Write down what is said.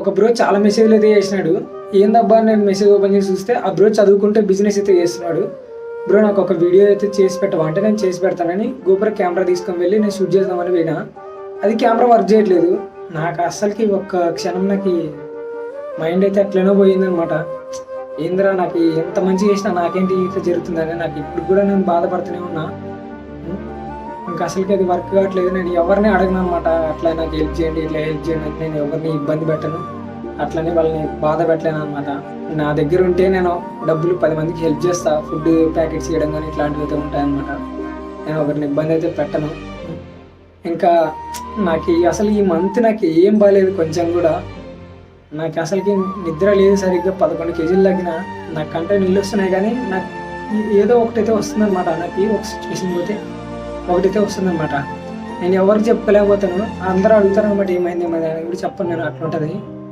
ఒక బ్రో చాలా మెసేజ్లు అయితే చేసినాడు. ఏందబ్బా నేను మెసేజ్ ఓపెన్ చేసి చూస్తే ఆ బ్రో చదువుకుంటే బిజినెస్ అయితే చేస్తున్నాడు. బ్రో నాకు ఒక వీడియో అయితే చేసి పెట్టవా అంటే నేను చేసి పెడతానని గోపుర కెమెరా తీసుకొని వెళ్ళి నేను షూట్ చేద్దామని పోయినా. అది కెమెరా వర్క్ చేయట్లేదు. నాకు అస్సలకి ఒక్క క్షణం నాకు మైండ్ అయితే ఎట్లనో పోయిందనమాట. ఏందిరా నాకు ఎంత మంచి చేసినా నాకేంటి ఇట్లా జరుగుతుందని నాకు ఇప్పుడు కూడా నేను బాధపడుతూనే ఉన్నా. ఇంకా అసలుకి అది వర్క్ కావట్లేదు. నేను ఎవరిని అడగను అనమాట. అట్లా నాకు హెల్ప్ చేయండి, ఇట్లా హెల్ప్ చేయండి అంటే నేను ఎవరిని ఇబ్బంది పెట్టను, అట్లనే వాళ్ళని బాధ పెట్టలేను అనమాట. నా దగ్గర ఉంటే నేను డబ్బులు 10 మందికి హెల్ప్ చేస్తా. ఫుడ్ ప్యాకెట్స్ ఇవ్వడం కానీ ఇట్లాంటివి అయితే ఉంటాయన్నమాట. నేను ఒకరిని ఇబ్బంది అయితే పెట్టను. ఇంకా నాకు అసలు ఈ మంత్ నాకు ఏం బాగాలేదు కొంచెం కూడా. నాకు అసలుకి నిద్ర లేదు సరిగ్గా. 11 కేజీలు తగ్గిన. నాకు కంటే నీళ్ళు వస్తున్నాయి కానీ నాకు ఏదో ఒకటైతే వస్తుందన్నమాట. నాకు ఒక సిచ్యువేషన్ పోతే ఒకటైతే వస్తుందన్నమాట. నేను ఎవరికి చెప్పుకోలేకపోతాను. అందరూ అడుగుతారు అనమాట ఏమైంది ఏమైంది అని కూడా చెప్పను నేను. అట్లుంటుంది.